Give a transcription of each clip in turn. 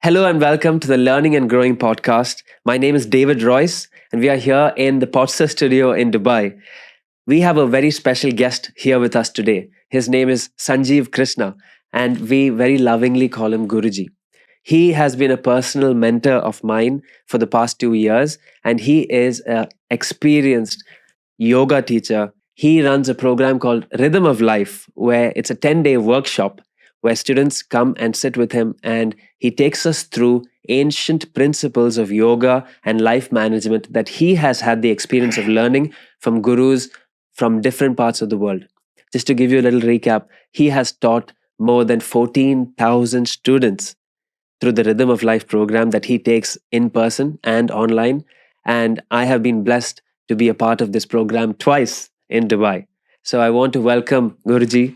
Hello and welcome to the Learning and Growing podcast. My name is David Royce, and we are here in the Podster studio in Dubai. We have a very special guest here with us today. His name is Sanjeev Krishna, and we very lovingly call him Guruji. He has been a personal mentor of mine for the past 2 years, and he is an experienced yoga teacher. He runs a program called Rhythm of Life, where it's a 10-day workshop where students come and sit with him, and he takes us through ancient principles of yoga and life management that he has had the experience of learning from gurus from different parts of the world. Just to give you a little recap, he has taught more than 14,000 students through the Rhythm of Life program that he takes in person and online. And I have been blessed to be a part of this program twice in Dubai. So I want to welcome Guruji.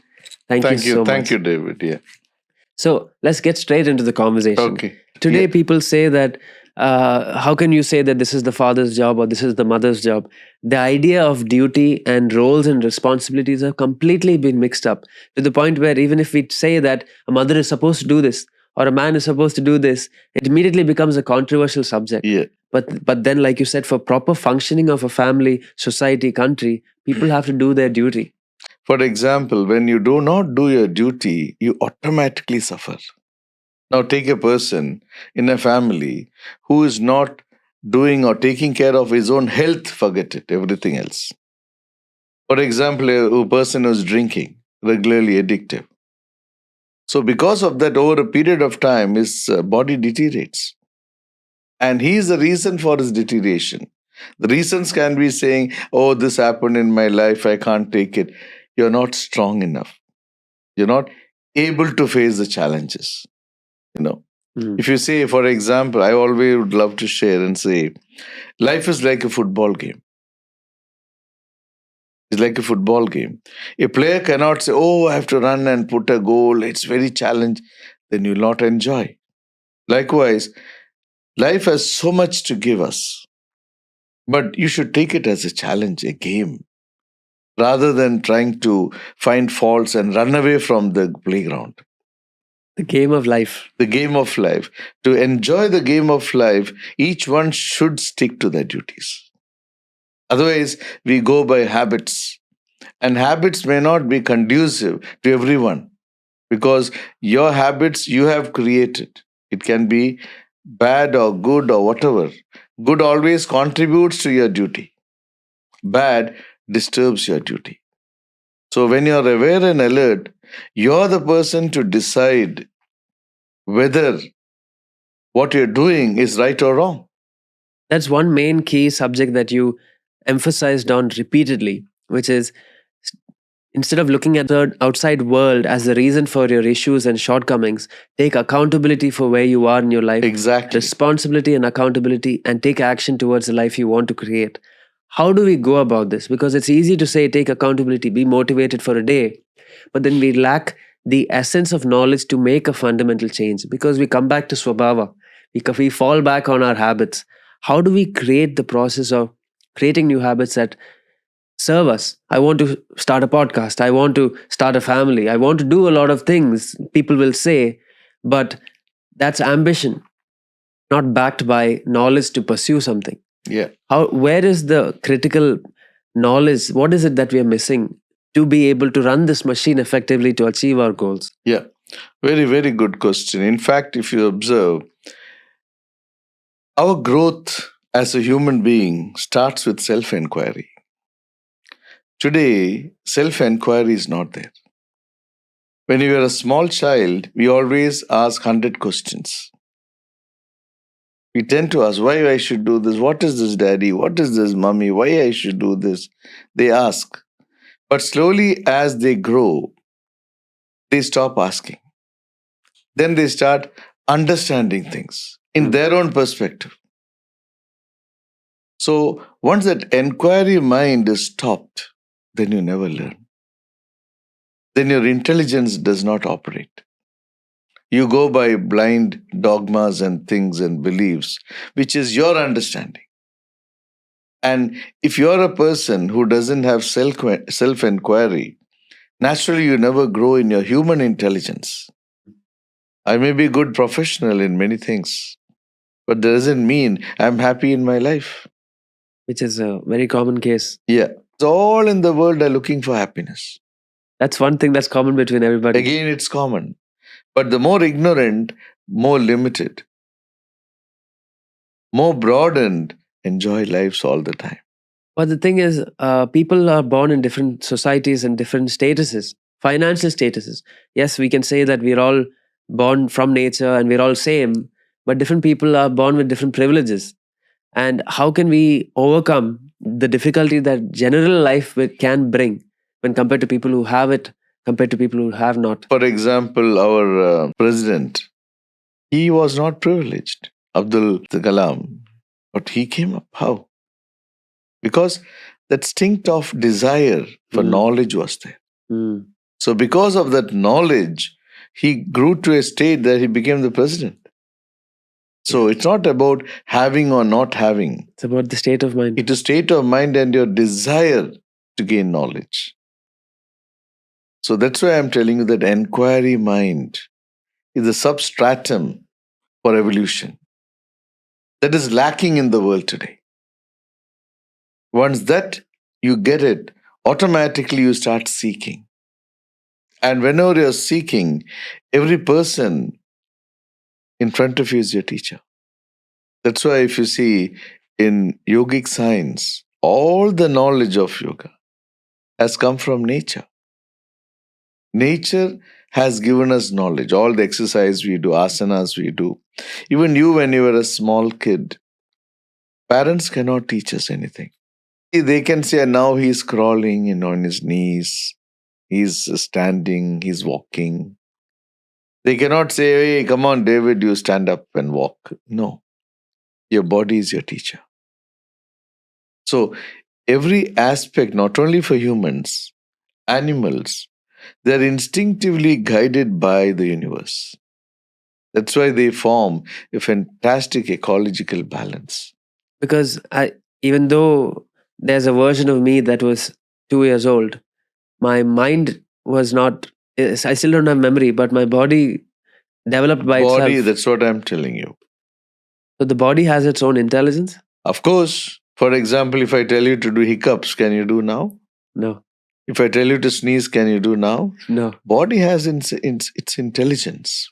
Thank you so much. Thank you, David. Yeah. So let's get straight into the conversation. Okay. Today, Yeah. people say that, how can you say that this is the father's job or this is the mother's job? The idea of duty and roles and responsibilities have completely been mixed up to the point where even if we say that a mother is supposed to do this or a man is supposed to do this, it immediately becomes a controversial subject. Yeah. But then, like you said, for proper functioning of a family, society, country, people have to do their duty. For example, when you do not do your duty, you automatically suffer. Now, take a person in a family who is not doing or taking care of his own health, forget it, everything else. For example, a person who's drinking, regularly addictive. So, because of that, over a period of time, his body deteriorates. And he is the reason for his deterioration. The reasons can be saying, oh, this happened in my life, I can't take it. You're not strong enough. You're not able to face the challenges. If you say, for example, I always would love to share and say, life is like a football game. It's like a football game. A player cannot say, oh, I have to run and put a goal. It's very challenging. Then you'll not enjoy. Likewise, life has so much to give us. But you should take it as a challenge, a game, rather than trying to find faults and run away from the playground. The game of life. The game of life. To enjoy the game of life, each one should stick to their duties. Otherwise, we go by habits. And habits may not be conducive to everyone because your habits you have created. It can be bad or good or whatever. Good always contributes to your duty. Bad disturbs your duty. So when you're aware and alert, you're the person to decide whether what you're doing is right or wrong. That's one main key subject that you emphasized on repeatedly, which is instead of looking at the outside world as the reason for your issues and shortcomings, take accountability for where you are in your life. Exactly. Responsibility and accountability, and take action towards the life you want to create. How do we go about this? Because it's easy to say take accountability, be motivated for a day, but then we lack the essence of knowledge to make a fundamental change because we come back to swabhava. We fall back on our habits. How do we create the process of creating new habits that serve us? I want to start a podcast. I want to start a family. I want to do a lot of things, people will say, but that's ambition, not backed by knowledge to pursue something. Yeah. Where is the critical knowledge? What is it that we are missing to be able to run this machine effectively to achieve our goals? Yeah. Very, very good question. In fact, if you observe, our growth as a human being starts with self-inquiry. Today, self-inquiry is not there. When you are a small child, we always ask 100 questions. We tend to ask, why I should do this? What is this, daddy? What is this, mommy? Why I should do this? They ask. But slowly as they grow, they stop asking. Then they start understanding things in their own perspective. So once that inquiry mind is stopped, then you never learn. Then your intelligence does not operate. You go by blind dogmas and things and beliefs, which is your understanding. And if you're a person who doesn't have self-inquiry, naturally you never grow in your human intelligence. I may be a good professional in many things, but that doesn't mean I'm happy in my life. Which is a very common case. Yeah. All in the world are looking for happiness. That's one thing that's common between everybody. Again, it's common. But the more ignorant, more limited, more broadened, enjoy lives all the time. But the thing is, people are born in different societies and different statuses, financial statuses. Yes, we can say that we're all born from nature and we're all same, but different people are born with different privileges. And how can we overcome the difficulty that general life can bring when compared to people who have it, compared to people who have not? For example, our president, he was not privileged, Abdul Kalam, but he came up. How? Because that instinct of desire for knowledge was there. Mm. So, because of that knowledge, he grew to a state that he became the president. So, it's not about having or not having. It's about the state of mind. It is state of mind and your desire to gain knowledge. So, that's why I'm telling you that enquiry mind is a substratum for evolution that is lacking in the world today. Once that you get it, automatically you start seeking. And whenever you're seeking, every person in front of you is your teacher. That's why if you see in yogic science, all the knowledge of yoga has come from nature. Nature has given us knowledge. All the exercise we do, asanas we do. Even you, when you were a small kid, parents cannot teach us anything. They can say, now he's crawling on his knees, he's standing, he's walking. They cannot say, hey, come on, David, you stand up and walk. No. Your body is your teacher. So, every aspect, not only for humans, animals, they're instinctively guided by the universe. That's why they form a fantastic ecological balance. Because even though there's a version of me that was 2 years old, my mind was not, I still don't have memory, but my body developed by Body, itself. that's what I'm telling you. So the body has its own intelligence? Of course. For example, if I tell you to do hiccups, can you do now? No. If I tell you to sneeze, can you do now? No. Body has its intelligence.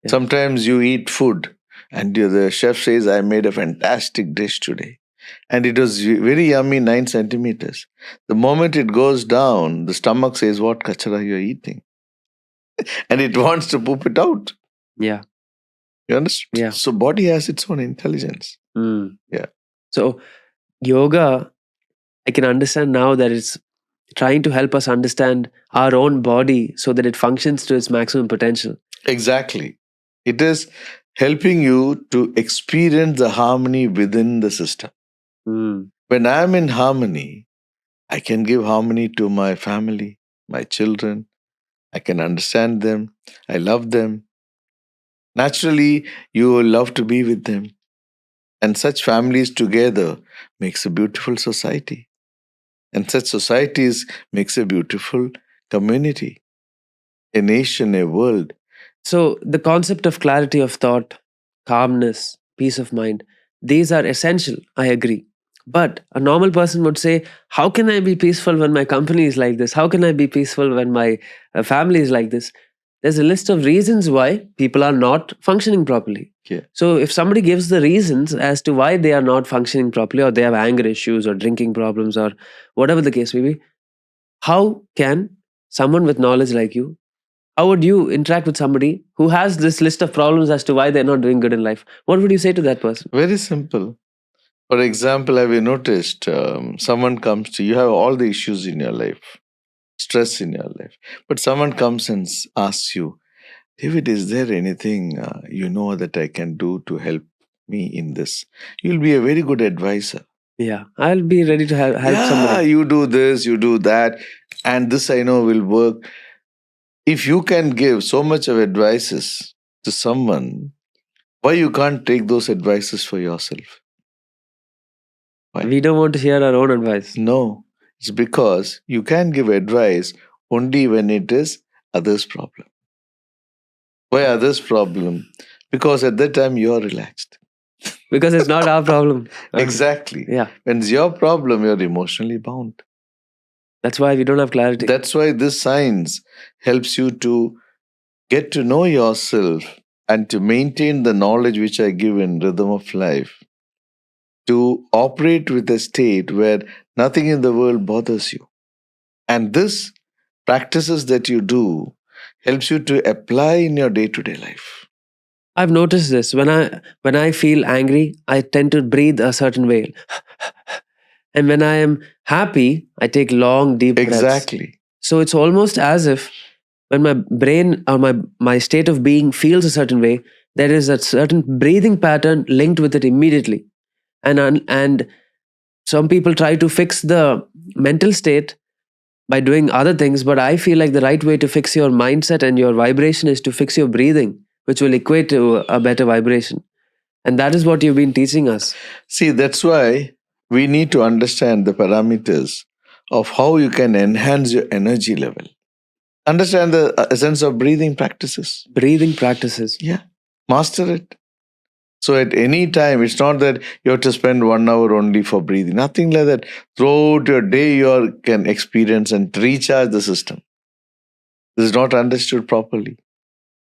Yeah. Sometimes you eat food and the chef says, I made a fantastic dish today. And it was very yummy, 9 centimeters. The moment it goes down, the stomach says, what kachara you're eating? And it wants to poop it out. Yeah. You understand? Yeah. So body has its own intelligence. Yeah. So yoga, I can understand now that it's trying to help us understand our own body so that it functions to its maximum potential. Exactly. It is helping you to experience the harmony within the system. When I'm in harmony, I can give harmony to my family, my children. I can understand them. I love them. Naturally, you will love to be with them. And such families together makes a beautiful society. And such societies makes a beautiful community, a nation, a world. So the concept of clarity of thought, calmness, peace of mind, these are essential, I agree. But a normal person would say, how can I be peaceful when my company is like this? How can I be peaceful when my family is like this? There's a list of reasons why people are not functioning properly. Yeah. So if somebody gives the reasons as to why they are not functioning properly, or they have anger issues or drinking problems or whatever the case may be, how can someone with knowledge like you, how would you interact with somebody who has this list of problems as to why they're not doing good in life? What would you say to that person? Very simple. For example, have you noticed someone comes to you, have all the issues in your life, stress in your life, but someone comes and asks you, David, is there anything you know that I can do to help me in this? You'll be a very good advisor. Yeah, I'll be ready to help somebody. You do this, you do that, and this I know will work. If you can give so much of advices to someone, why you can't take those advices for yourself? Why? We don't want to hear our own advice. No, it's because you can give advice only when it is others' problem. Why others' problem? Because at that time you are relaxed. Because it's not our problem. Okay. Exactly. Yeah. When it's your problem, you're emotionally bound. That's why we don't have clarity. That's why this science helps you to get to know yourself and to maintain the knowledge which I give in Rhythm of Life, to operate with a state where nothing in the world bothers you. And this practices that you do helps you to apply in your day-to-day life. I've noticed this. When I feel angry, I tend to breathe a certain way. And when I am happy, I take long, deep breaths. Exactly. So it's almost as if when my brain or my state of being feels a certain way, there is a certain breathing pattern linked with it immediately. And some people try to fix the mental state by doing other things, but I feel like the right way to fix your mindset and your vibration is to fix your breathing, which will equate to a better vibration. And that is what you've been teaching us. See, that's why we need to understand the parameters of how you can enhance your energy level. Understand the essence of breathing practices. Breathing practices. Yeah. Master it. So at any time, it's not that you have to spend 1 hour only for breathing. Nothing like that. Throughout your day, you can experience and recharge the system. This is not understood properly.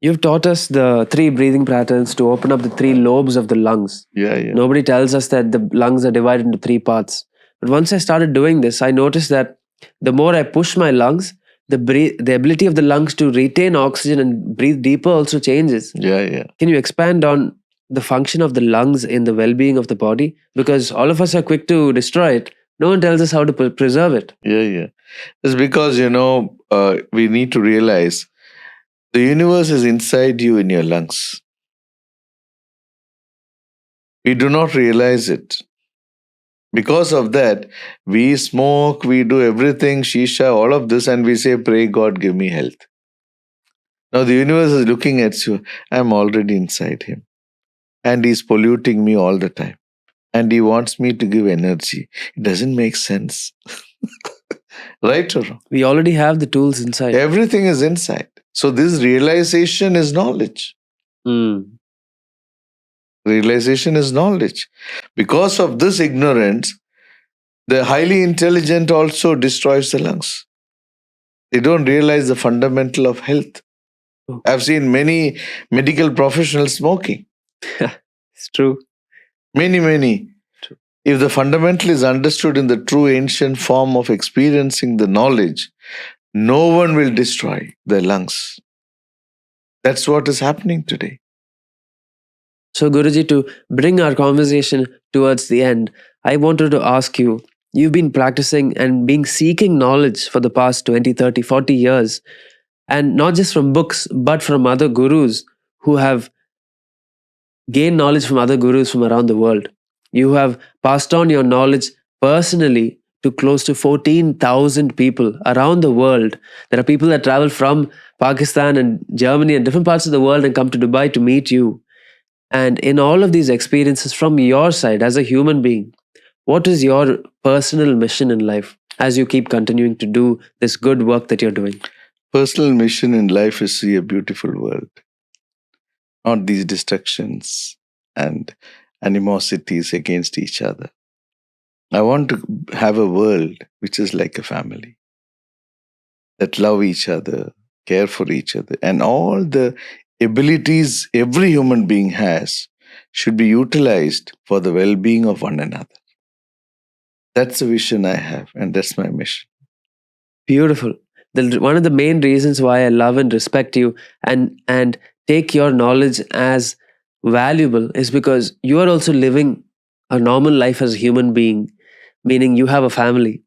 You've taught us the 3 breathing patterns to open up the 3 lobes of the lungs. Yeah. Nobody tells us that the lungs are divided into 3 parts. But once I started doing this, I noticed that the more I push my lungs, the ability of the lungs to retain oxygen and breathe deeper also changes. Yeah. Can you expand on the function of the lungs in the well-being of the body? Because all of us are quick to destroy it. No one tells us how to preserve it. Yeah. It's because, we need to realize the universe is inside you in your lungs. We do not realize it. Because of that, we smoke, we do everything, shisha, all of this, and we say, pray God, give me health. Now the universe is looking at you. I'm already inside him. And he's polluting me all the time. And he wants me to give energy. It doesn't make sense. Right or wrong? We already have the tools inside. Everything is inside. So this realization is knowledge. Realization is knowledge. Because of this ignorance, the highly intelligent also destroys the lungs. They don't realize the fundamental of health. I've seen many medical professionals smoking. It's true. Many. True. If the fundamental is understood in the true ancient form of experiencing the knowledge, no one will destroy their lungs. That's what is happening today. So Guruji, to bring our conversation towards the end, I wanted to ask you, you've been practicing and been seeking knowledge for the past 20, 30, 40 years. And not just from books, but from other gurus who have gained knowledge from other gurus from around the world. You have passed on your knowledge personally to close to 14,000 people around the world. There are people that travel from Pakistan and Germany and different parts of the world and come to Dubai to meet you. And in all of these experiences from your side as a human being, what is your personal mission in life as you keep continuing to do this good work that you're doing? Personal mission in life is to see a beautiful world, not these destructions and animosities against each other. I want to have a world which is like a family, that love each other, care for each other, and all the abilities every human being has should be utilized for the well-being of one another. That's the vision I have, and that's my mission. Beautiful. One of the main reasons why I love and respect you and take your knowledge as valuable is because you are also living a normal life as a human being, meaning you have a family.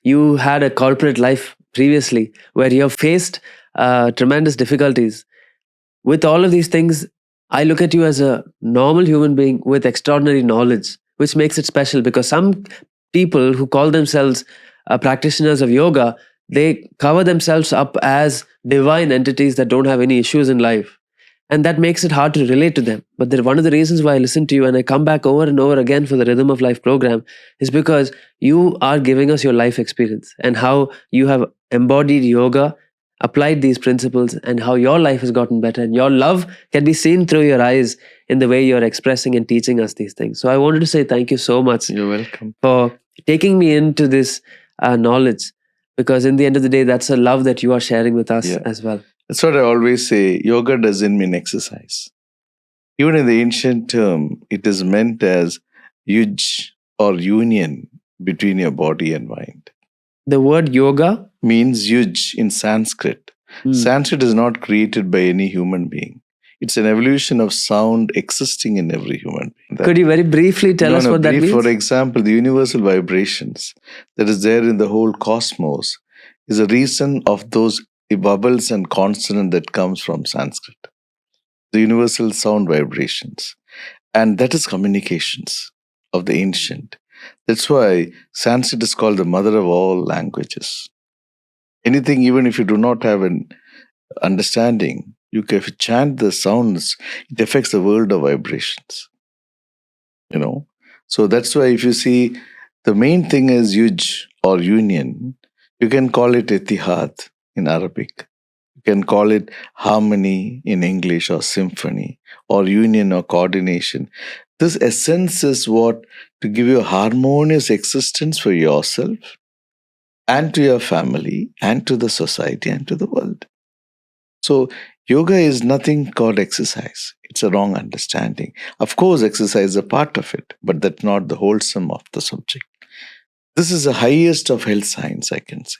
You had a corporate life previously where you have faced tremendous difficulties. With all of these things, I look at you as a normal human being with extraordinary knowledge, which makes it special because some people who call themselves practitioners of yoga, they cover themselves up as divine entities that don't have any issues in life. And that makes it hard to relate to them. But one of the reasons why I listen to you and I come back over and over again for the Rhythm of Life program is because you are giving us your life experience and how you have embodied yoga applied these principles and how your life has gotten better, and your love can be seen through your eyes in the way you're expressing and teaching us these things. So I wanted to say thank you so much. You're welcome. For taking me into this knowledge, because in the end of the day, that's a love that you are sharing with us as well. That's what I always say. Yoga doesn't mean exercise. Even in the ancient term, it is meant as yuj or union between your body and mind. The word yoga means yuj in Sanskrit. Sanskrit is not created by any human being. It's an evolution of sound existing in every human being. Could you very briefly tell us what that means? For example, the universal vibrations that is there in the whole cosmos is a reason of those vowels and consonant that comes from Sanskrit. The universal sound vibrations. And that is communications of the ancient. That's why Sanskrit is called the mother of all languages. Anything, even if you do not have an understanding, you can chant the sounds, it affects the world of vibrations. So that's why if you see, the main thing is yuj or union. You can call it ittihad in Arabic. You can call it harmony in English, or symphony, or union or coordination. This essence is what to give you a harmonious existence for yourself and to your family and to the society and to the world. So yoga is nothing called exercise. It's a wrong understanding. Of course, exercise is a part of it, but that's not the wholesome of the subject. This is the highest of health science, I can say.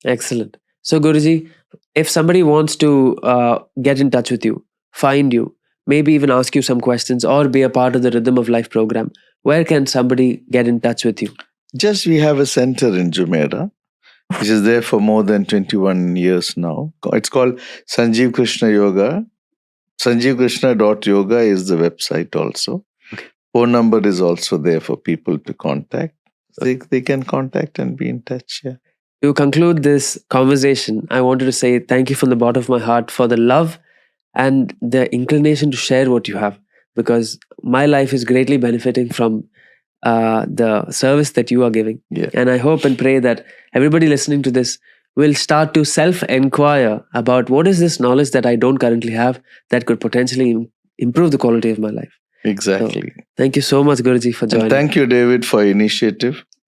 Excellent. So Guruji, if somebody wants to get in touch with you, find you, maybe even ask you some questions or be a part of the Rhythm of Life program, where can somebody get in touch with you? Just we have a center in Jumeirah, which is there for more than 21 years now. It's called Sanjeev Krishna Yoga. SanjeevKrishna.yoga is the website also. Okay. Phone number is also there for people to contact. They can contact and be in touch. Yeah. To conclude this conversation, I wanted to say thank you from the bottom of my heart for the love and the inclination to share what you have, because my life is greatly benefiting from the service that you are giving. Yeah. And I hope and pray that everybody listening to this will start to self-inquire about what is this knowledge that I don't currently have that could potentially improve the quality of my life. Exactly. So, thank you so much, Guruji, for joining. And thank you, David, for initiative.